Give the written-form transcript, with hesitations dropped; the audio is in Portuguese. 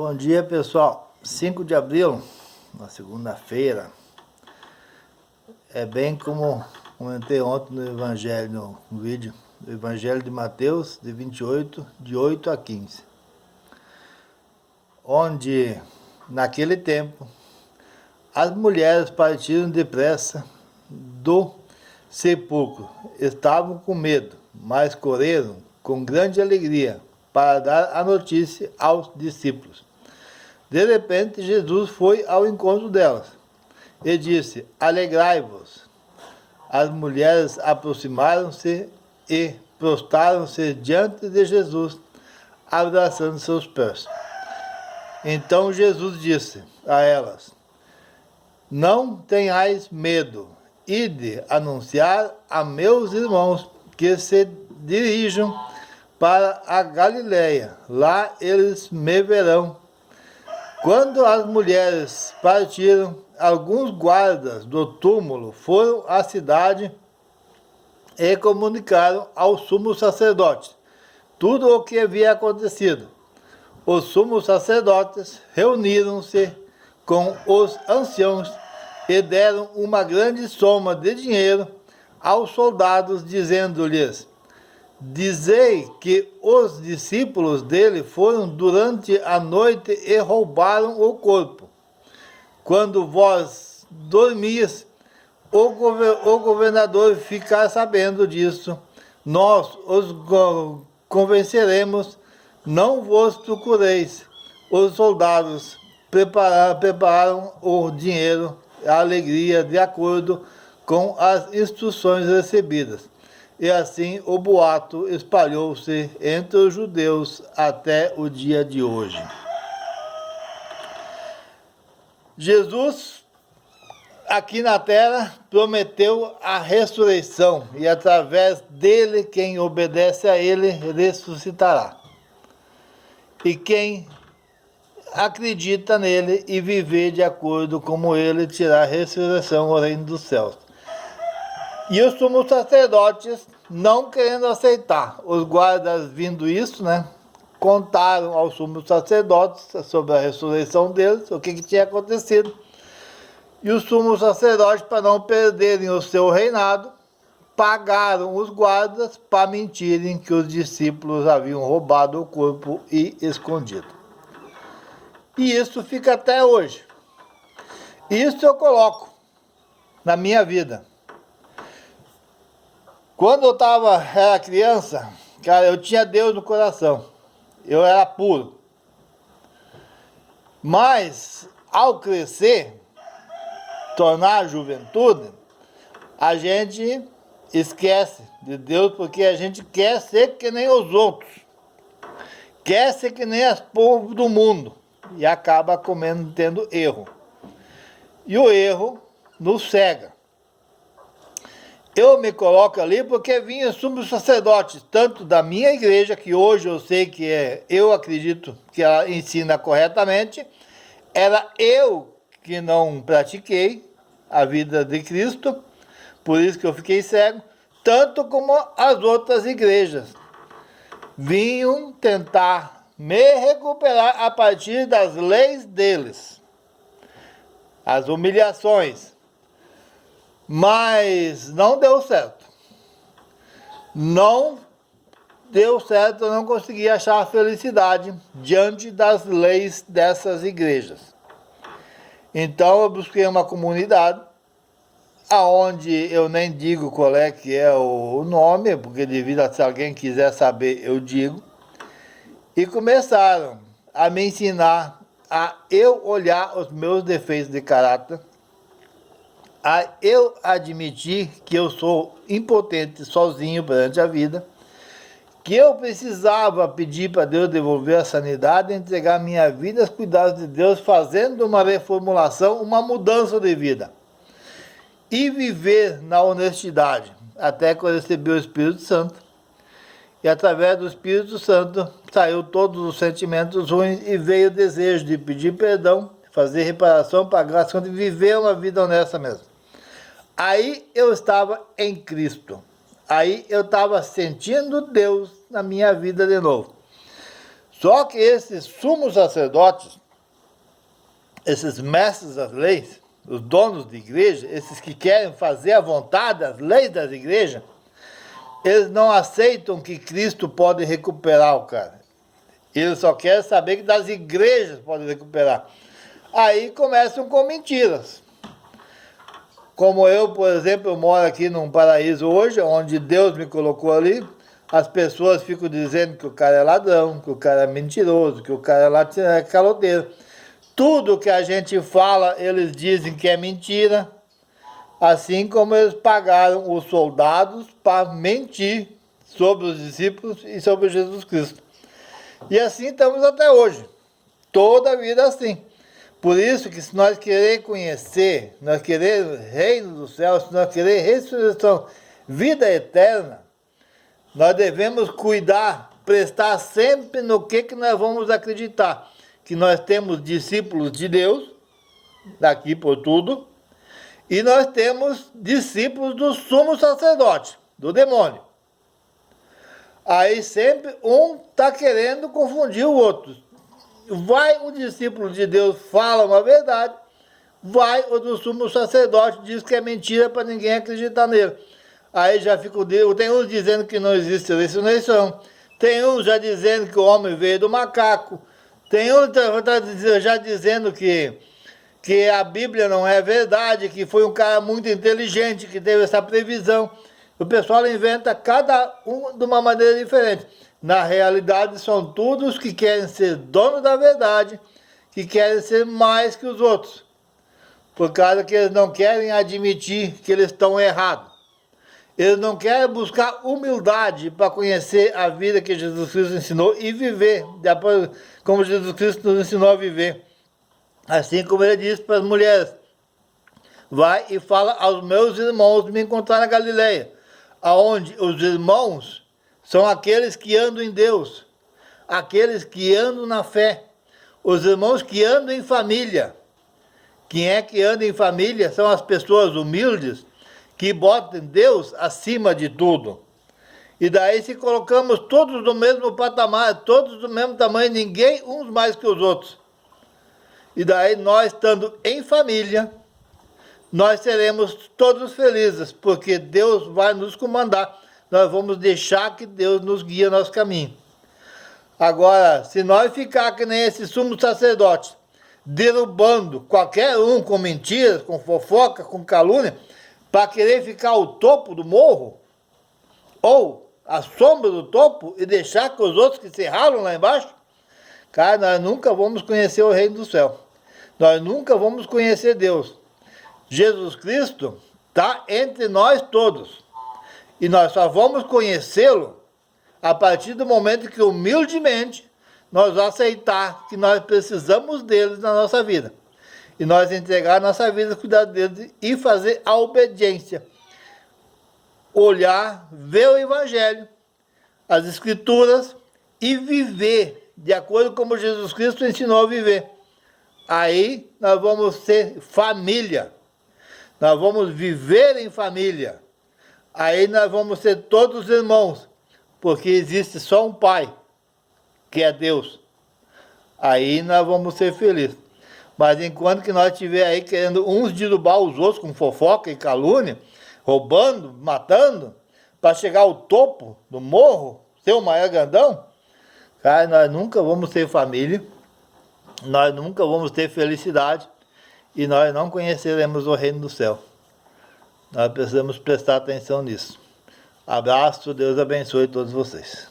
Bom dia, pessoal. 5 de abril, na segunda-feira, é bem como comentei ontem no Evangelho, no vídeo, do Evangelho de Mateus, de 28, de 8 a 15. Onde, naquele tempo, as mulheres partiram depressa do sepulcro. Estavam com medo, mas correram com grande alegria para dar a notícia aos discípulos. De repente, Jesus foi ao encontro delas e disse: alegrai-vos. As mulheres aproximaram-se e prostraram-se diante de Jesus, abraçando seus pés. Então Jesus disse a elas: não tenhais medo, ide anunciar a meus irmãos que se dirijam para a Galileia, lá eles me verão. Quando as mulheres partiram, alguns guardas do túmulo foram à cidade e comunicaram ao sumo sacerdote tudo o que havia acontecido. Os sumos sacerdotes reuniram-se com os anciãos e deram uma grande soma de dinheiro aos soldados, dizendo-lhes: dizei que os discípulos dele foram durante a noite e roubaram o corpo. Quando vós dormis, o governador ficar sabendo disso, nós os convenceremos, não vos procureis. Os soldados prepararam o dinheiro, a alegria, de acordo com as instruções recebidas. E assim o boato espalhou-se entre os judeus até o dia de hoje. Jesus, aqui na terra, prometeu a ressurreição, e através dele, quem obedece a ele, ressuscitará. E quem acredita nele e viver de acordo com ele, terá ressurreição ao reino dos céus. E os sumos sacerdotes, não querendo aceitar, os guardas vindo isso, contaram aos sumos sacerdotes sobre a ressurreição deles, o que tinha acontecido. E os sumos sacerdotes, para não perderem o seu reinado, pagaram os guardas para mentirem que os discípulos haviam roubado o corpo e escondido. E isso fica até hoje. Isso eu coloco na minha vida. Quando eu era criança, cara, eu tinha Deus no coração. Eu era puro. Mas, ao crescer, tornar a juventude, a gente esquece de Deus porque a gente quer ser que nem os outros. Quer ser que nem os povos do mundo. E acaba tendo erro. E o erro nos cega. Eu me coloco ali porque vinha sumos sacerdotes, tanto da minha igreja, que hoje eu sei que eu acredito que ela ensina corretamente, era eu que não pratiquei a vida de Cristo, por isso que eu fiquei cego, tanto como as outras igrejas. Vinham tentar me recuperar a partir das leis deles, as humilhações. Mas não deu certo. Não deu certo, eu não consegui achar a felicidade diante das leis dessas igrejas. Então eu busquei uma comunidade, aonde eu nem digo qual é que é o nome, porque devido a se alguém quiser saber, eu digo. E começaram a me ensinar a eu olhar os meus defeitos de caráter, a eu admitir que eu sou impotente sozinho perante a vida, que eu precisava pedir para Deus devolver a sanidade, entregar minha vida aos cuidados de Deus, fazendo uma reformulação, uma mudança de vida. E viver na honestidade, até que eu recebi o Espírito Santo. E através do Espírito Santo saiu todos os sentimentos ruins e veio o desejo de pedir perdão, fazer reparação, pagar as contas e viver uma vida honesta mesmo. Aí eu estava em Cristo. Aí eu estava sentindo Deus na minha vida de novo. Só que esses sumos sacerdotes, esses mestres das leis, os donos de igreja, esses que querem fazer a vontade, as leis das igrejas, eles não aceitam que Cristo pode recuperar o cara. Eles só querem saber que das igrejas pode recuperar. Aí começam com mentiras. Como eu, por exemplo, eu moro aqui num paraíso hoje, onde Deus me colocou ali, as pessoas ficam dizendo que o cara é ladrão, que o cara é mentiroso, que o cara é caloteiro. Tudo que a gente fala, eles dizem que é mentira, assim como eles pagaram os soldados para mentir sobre os discípulos e sobre Jesus Cristo. E assim estamos até hoje, toda a vida assim. Por isso que se nós queremos conhecer, nós queremos reino do céu, se nós queremos ressurreição, vida eterna, nós devemos cuidar, prestar sempre no que nós vamos acreditar. Que nós temos discípulos de Deus, daqui por tudo, e nós temos discípulos do sumo sacerdote, do demônio. Aí sempre um está querendo confundir o outro. Vai o discípulo de Deus, fala uma verdade, vai o do sumo sacerdote, diz que é mentira para ninguém acreditar nele. Aí já fica tem uns dizendo que não existe ressurreição, tem uns já dizendo que o homem veio do macaco, tem uns já dizendo que a Bíblia não é verdade, que foi um cara muito inteligente que teve essa previsão. O pessoal inventa cada um de uma maneira diferente. Na realidade, são todos que querem ser dono da verdade, que querem ser mais que os outros, por causa que eles não querem admitir que eles estão errados. Eles não querem buscar humildade para conhecer a vida que Jesus Cristo ensinou e viver, como Jesus Cristo nos ensinou a viver. Assim como ele disse para as mulheres: vai e fala aos meus irmãos me encontrar na Galileia, aonde os irmãos são aqueles que andam em Deus, aqueles que andam na fé, os irmãos que andam em família. Quem é que anda em família? São as pessoas humildes, que botam Deus acima de tudo. E daí se colocamos todos no mesmo patamar, todos do mesmo tamanho, ninguém uns mais que os outros. E daí nós, estando em família, nós seremos todos felizes, porque Deus vai nos comandar. Nós vamos deixar que Deus nos guie nosso caminho. Agora, se nós ficar que nem esse sumo sacerdote, derrubando qualquer um com mentiras, com fofoca, com calúnia, para querer ficar ao topo do morro, ou à sombra do topo, e deixar que os outros que se ralam lá embaixo, cara, nós nunca vamos conhecer o reino do céu. Nós nunca vamos conhecer Deus. Jesus Cristo está entre nós todos. E nós só vamos conhecê-lo a partir do momento que humildemente nós aceitar que nós precisamos dele na nossa vida. E nós entregar a nossa vida, cuidar dele e fazer a obediência. Olhar, ver o Evangelho, as Escrituras e viver de acordo com como Jesus Cristo ensinou a viver. Aí nós vamos ser família. Nós vamos viver em família. Aí nós vamos ser todos irmãos, porque existe só um Pai, que é Deus. Aí nós vamos ser felizes. Mas enquanto que nós estiver aí querendo uns derrubar os outros com fofoca e calúnia, roubando, matando, para chegar ao topo do morro, ser o maior grandão, cara, nós nunca vamos ter família, nós nunca vamos ter felicidade e nós não conheceremos o reino do céu. Nós precisamos prestar atenção nisso. Abraço, Deus abençoe todos vocês.